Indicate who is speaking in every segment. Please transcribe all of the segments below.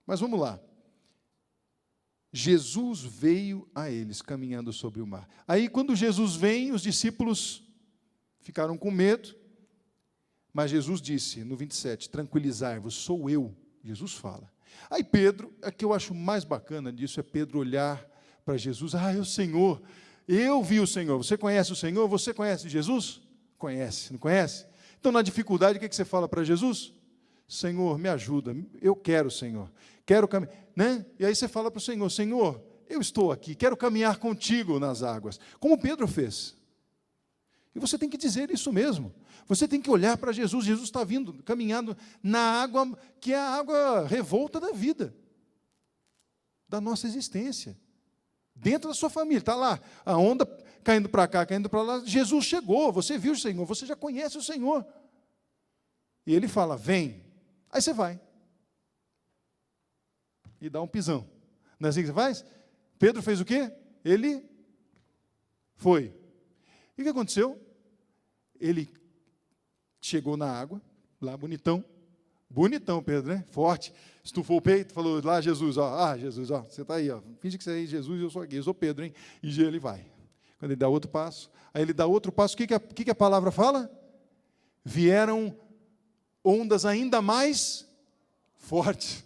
Speaker 1: Mas vamos lá. Jesus veio a eles, caminhando sobre o mar. Aí, quando Jesus vem, os discípulos ficaram com medo, mas Jesus disse, no 27, tranquilizai-vos, sou eu. Jesus fala. Aí Pedro, o que eu acho mais bacana disso é Pedro olhar para Jesus. É o Senhor, eu vi o Senhor. Você conhece o Senhor? Você conhece Jesus? Conhece, não conhece? Então, na dificuldade, o que você fala para Jesus? Senhor, me ajuda, eu quero, Senhor, quero caminhar, né? E aí você fala para o Senhor, Senhor, eu estou aqui, quero caminhar contigo nas águas, como Pedro fez. E você tem que dizer isso mesmo, você tem que olhar para Jesus, Jesus está vindo, caminhando na água, que é a água revolta da vida, da nossa existência, dentro da sua família, está lá, a onda caindo para cá, caindo para lá, Jesus chegou, você viu o Senhor, você já conhece o Senhor, e Ele fala, vem. Aí você vai. E dá um pisão. Não é assim que você faz? Pedro fez o quê? Ele foi. E o que aconteceu? Ele chegou na água, lá bonitão. Bonitão, Pedro, né? Forte. Estufou o peito, falou, lá Jesus, Jesus, você está aí, finge que você é Jesus, eu sou aqui, eu sou Pedro, hein? E ele vai. Quando ele dá outro passo, aí ele dá outro passo, o que a palavra fala? Vieram ondas ainda mais fortes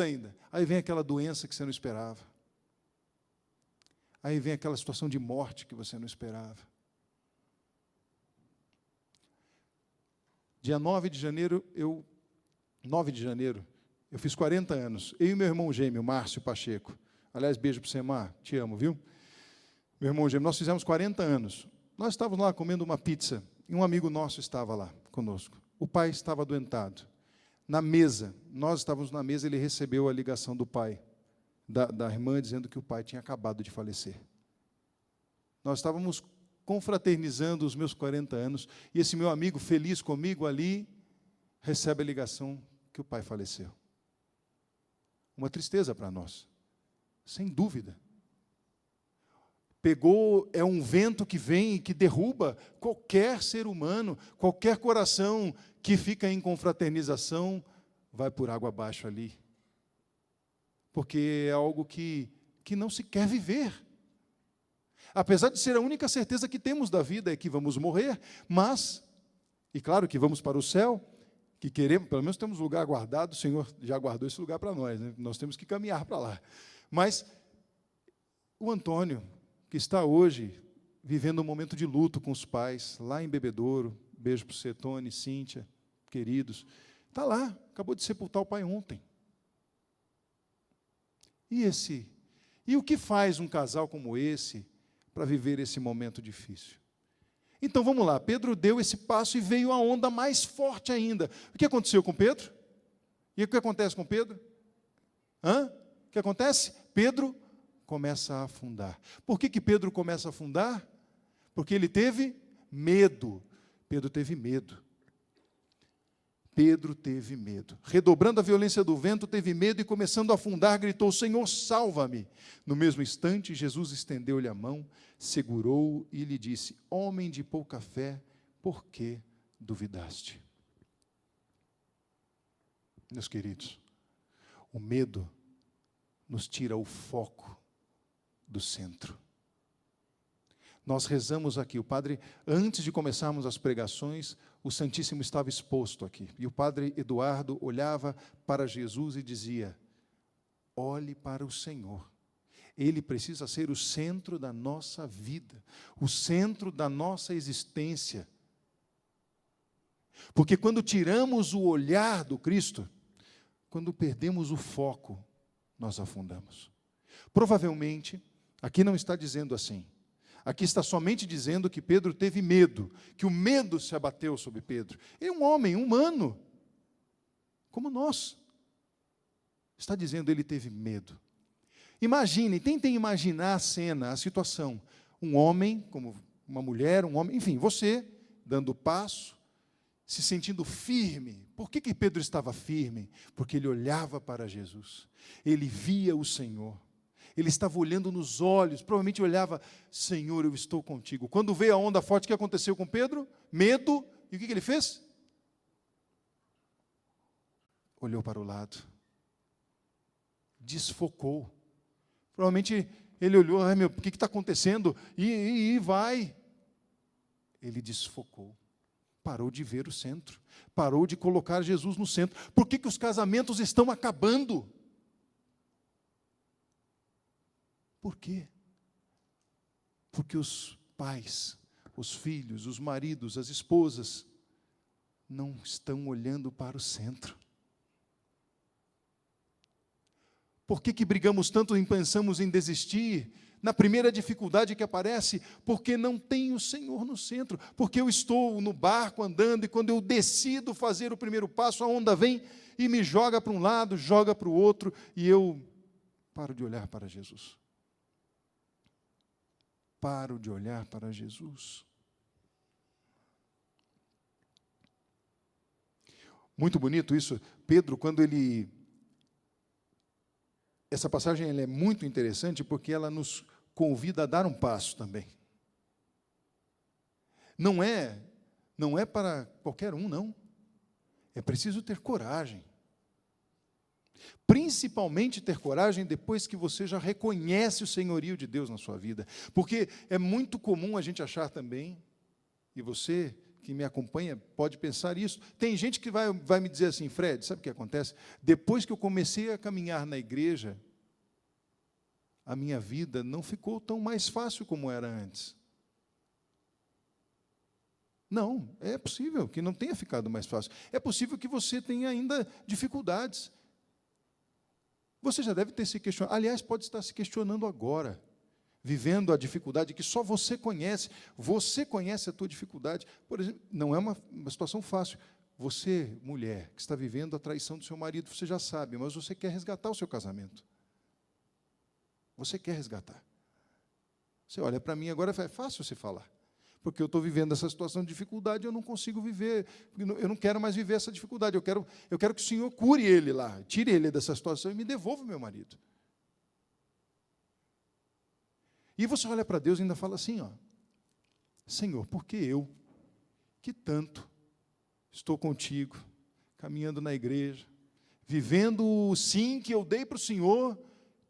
Speaker 1: ainda. Aí vem aquela doença que você não esperava. Aí vem aquela situação de morte que você não esperava. Dia 9 de janeiro, eu fiz 40 anos. Eu e meu irmão gêmeo, Márcio Pacheco. Aliás, beijo para você, Mar, te amo, viu? Meu irmão gêmeo, nós fizemos 40 anos. Nós estávamos lá comendo uma pizza, e um amigo nosso estava lá conosco. O pai estava adoentado. Na mesa, nós estávamos na mesa, ele recebeu a ligação do pai, da irmã, dizendo que o pai tinha acabado de falecer. Nós estávamos confraternizando os meus 40 anos, e esse meu amigo, feliz comigo ali, recebe a ligação que o pai faleceu. Uma tristeza para nós, sem dúvida. É um vento que vem e que derruba qualquer ser humano, qualquer coração que fica em confraternização, vai por água abaixo ali. Porque é algo que não se quer viver. Apesar de ser a única certeza que temos da vida é que vamos morrer, mas, e claro que vamos para o céu, que queremos, pelo menos temos lugar guardado, o Senhor já guardou esse lugar para nós, né? Nós temos que caminhar para lá. Mas o Antônio, que está hoje vivendo um momento de luto com os pais, lá em Bebedouro, beijo para o Tony, Cíntia, queridos, está lá, acabou de sepultar o pai ontem. E o que faz um casal como esse para viver esse momento difícil? Então, vamos lá, Pedro deu esse passo e veio a onda mais forte ainda. O que aconteceu com Pedro? E o que acontece com Pedro? O que acontece? Pedro começa a afundar. Por que Pedro começa a afundar? Porque ele teve medo. Pedro teve medo. Pedro teve medo. Redobrando a violência do vento, teve medo e, começando a afundar, gritou, Senhor, salva-me. No mesmo instante, Jesus estendeu-lhe a mão, segurou-o e lhe disse, homem de pouca fé, por que duvidaste? Meus queridos, o medo nos tira o foco do centro. Nós rezamos aqui, o padre, antes de começarmos as pregações, o Santíssimo estava exposto aqui, e o padre Eduardo olhava para Jesus e dizia, olhe para o Senhor, Ele precisa ser o centro da nossa vida, o centro da nossa existência, porque quando tiramos o olhar do Cristo, quando perdemos o foco, nós afundamos. Provavelmente, aqui não está dizendo assim. Aqui está somente dizendo que Pedro teve medo, que o medo se abateu sobre Pedro. Ele é um homem humano, como nós. Está dizendo ele teve medo. Imaginem, tentem imaginar a cena, a situação. Um homem, como uma mulher, um homem, enfim, você, dando o passo, se sentindo firme. Por que Pedro estava firme? Porque ele olhava para Jesus. Ele via o Senhor. Ele estava olhando nos olhos, provavelmente olhava, Senhor, eu estou contigo. Quando veio a onda forte, o que aconteceu com Pedro? Medo. E o que ele fez? olhou para o lado, desfocou. Provavelmente ele olhou, ai meu, o que está acontecendo? E vai. Ele desfocou, parou de ver o centro, parou de colocar Jesus no centro. Por que os casamentos estão acabando? Por quê? Porque os pais, os filhos, os maridos, as esposas, não estão olhando para o centro. Por que brigamos tanto e pensamos em desistir? Na primeira dificuldade que aparece, porque não tem o Senhor no centro, porque eu estou no barco andando e quando eu decido fazer o primeiro passo, a onda vem e me joga para um lado, joga para o outro, e eu paro de olhar para Jesus. Paro de olhar para Jesus. Muito bonito isso. Pedro, quando ele... Essa passagem ela é muito interessante porque ela nos convida a dar um passo também. Não é para qualquer um, não. É preciso ter coragem. Principalmente ter coragem depois que você já reconhece o senhorio de Deus na sua vida. Porque é muito comum a gente achar também, e você que me acompanha pode pensar isso, tem gente que vai me dizer assim, Fred, sabe o que acontece? Depois que eu comecei a caminhar na igreja, a minha vida não ficou tão mais fácil como era antes. Não, é possível que não tenha ficado mais fácil. É possível que você tenha ainda dificuldades. Você já deve ter se questionado, aliás, pode estar se questionando agora, vivendo a dificuldade que só você conhece a tua dificuldade. Por exemplo, não é uma situação fácil. Você, mulher, que está vivendo a traição do seu marido, você já sabe, mas você quer resgatar o seu casamento. Você quer resgatar. Você olha para mim agora, é fácil você falar. Porque eu estou vivendo essa situação de dificuldade, eu não consigo viver, eu não quero mais viver essa dificuldade, eu quero que o Senhor cure ele lá, tire ele dessa situação e me devolva o meu marido. E você olha para Deus e ainda fala assim, ó, Senhor, por que eu, que tanto estou contigo, caminhando na igreja, vivendo o sim que eu dei para o Senhor,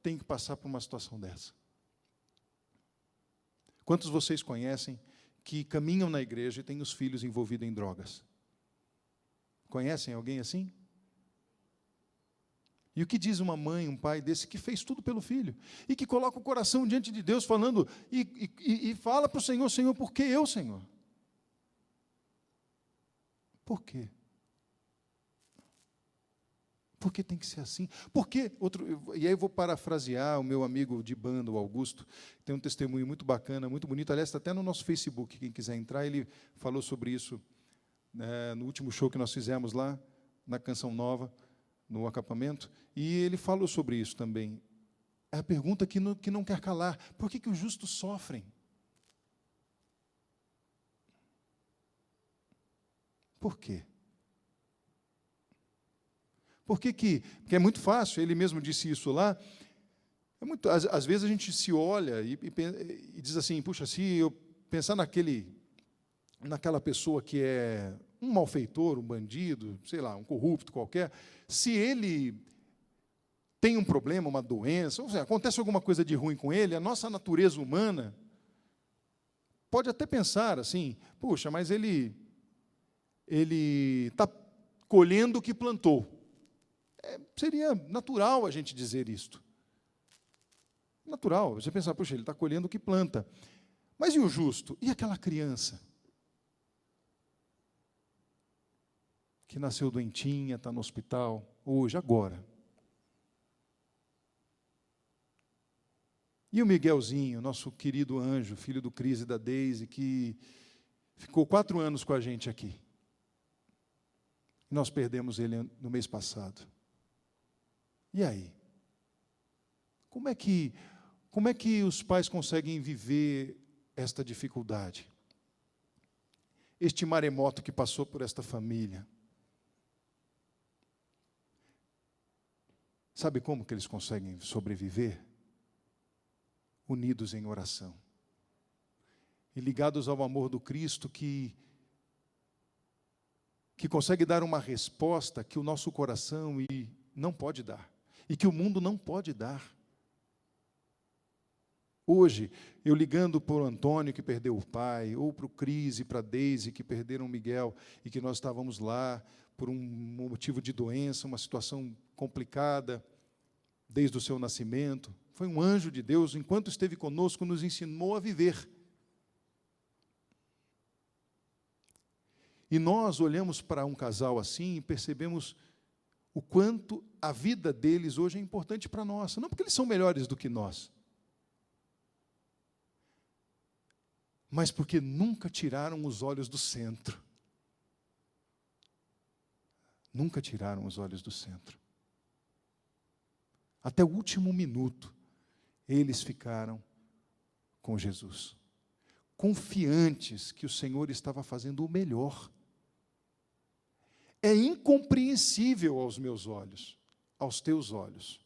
Speaker 1: tenho que passar por uma situação dessa? Quantos vocês conhecem que caminham na igreja e têm os filhos envolvidos em drogas? Conhecem alguém assim? E o que diz uma mãe, um pai desse que fez tudo pelo filho e que coloca o coração diante de Deus falando e fala para o Senhor, Senhor, por que eu, Senhor? Por quê? Por que tem que ser assim? Por que e aí eu vou parafrasear o meu amigo de banda, o Augusto, tem um testemunho muito bacana, muito bonito, aliás, está até no nosso Facebook, quem quiser entrar, ele falou sobre isso no último show que nós fizemos lá, na Canção Nova, no acampamento, e ele falou sobre isso também. É a pergunta que não quer calar. Por que os justos sofrem? Por quê? Porque é muito fácil, ele mesmo disse isso lá, às vezes a gente se olha e diz assim, puxa, se eu pensar naquela pessoa que é um malfeitor, um bandido, sei lá, um corrupto qualquer, se ele tem um problema, uma doença, ou seja, acontece alguma coisa de ruim com ele, a nossa natureza humana pode até pensar assim, puxa, mas ele está colhendo o que plantou. Seria natural a gente dizer isto. Natural, você pensar, puxa, ele está colhendo o que planta. Mas e o justo? E aquela criança? Que nasceu doentinha, está no hospital, hoje, agora. E o Miguelzinho, nosso querido anjo, filho do Cris e da Deise, que ficou 4 anos com a gente aqui. Nós perdemos ele no mês passado. E aí? Como é que os pais conseguem viver esta dificuldade? Este maremoto que passou por esta família. Sabe como que eles conseguem sobreviver? Unidos em oração. E ligados ao amor do Cristo que que consegue dar uma resposta que o nosso coração não pode dar, e que o mundo não pode dar. Hoje, eu ligando para o Antônio, que perdeu o pai, ou para o Cris e para a Deise, que perderam o Miguel, e que nós estávamos lá por um motivo de doença, uma situação complicada, desde o seu nascimento. Foi um anjo de Deus, enquanto esteve conosco, nos ensinou a viver. E nós olhamos para um casal assim e percebemos o quanto a vida deles hoje é importante para nós. Não porque eles são melhores do que nós, mas porque nunca tiraram os olhos do centro. Nunca tiraram os olhos do centro. Até o último minuto, eles ficaram com Jesus, confiantes que o Senhor estava fazendo o melhor. É incompreensível aos meus olhos, aos teus olhos.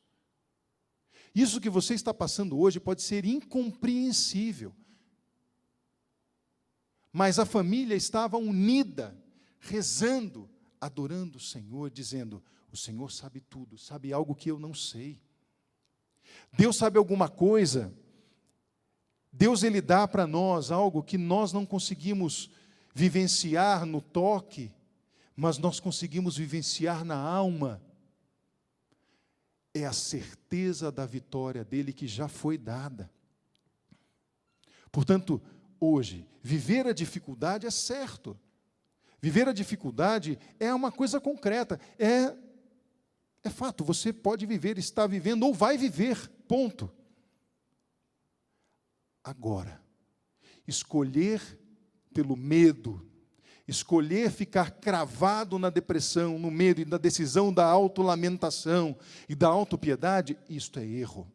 Speaker 1: Isso que você está passando hoje pode ser incompreensível. Mas a família estava unida, rezando, adorando o Senhor, dizendo: o Senhor sabe tudo, sabe algo que eu não sei. Deus sabe alguma coisa. Deus, Ele dá para nós algo que nós não conseguimos vivenciar no toque, mas nós conseguimos vivenciar na alma. É a certeza da vitória dEle que já foi dada. Portanto, hoje, viver a dificuldade é certo. Viver a dificuldade é uma coisa concreta, é fato, você pode viver, está vivendo ou vai viver, ponto. Agora, escolher pelo medo, escolher ficar cravado na depressão, no medo e na decisão da autolamentação e da autopiedade, isto é erro.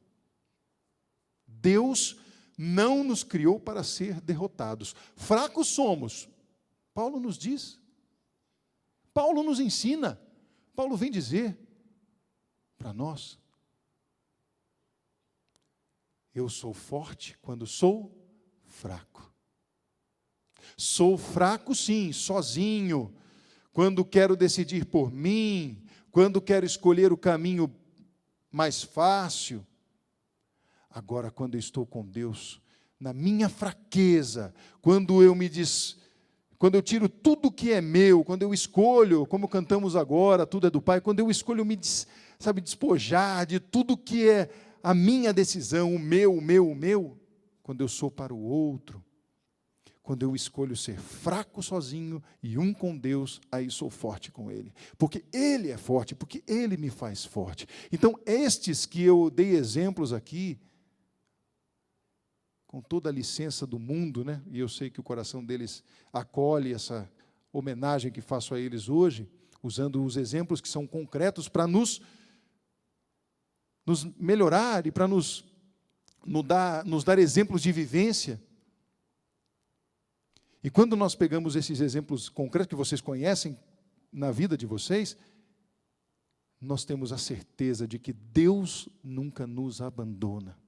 Speaker 1: Deus não nos criou para ser derrotados. Fracos somos. Paulo nos diz. Paulo nos ensina. Paulo vem dizer para nós: eu sou forte quando sou fraco. Sou fraco, sim, sozinho, quando quero decidir por mim, quando quero escolher o caminho mais fácil. Agora, quando eu estou com Deus, na minha fraqueza, quando eu tiro tudo que é meu, quando eu escolho, como cantamos agora, tudo é do Pai, quando eu escolho me despojar de tudo que é a minha decisão, o meu, quando eu sou para o outro, quando eu escolho ser fraco sozinho e um com Deus, aí sou forte com Ele. Porque Ele é forte, porque Ele me faz forte. Então, estes que eu dei exemplos aqui, com toda a licença do mundo, né? E eu sei que o coração deles acolhe essa homenagem que faço a eles hoje, usando os exemplos que são concretos para nos melhorar e para nos dar exemplos de vivência. E quando nós pegamos esses exemplos concretos que vocês conhecem na vida de vocês, nós temos a certeza de que Deus nunca nos abandona.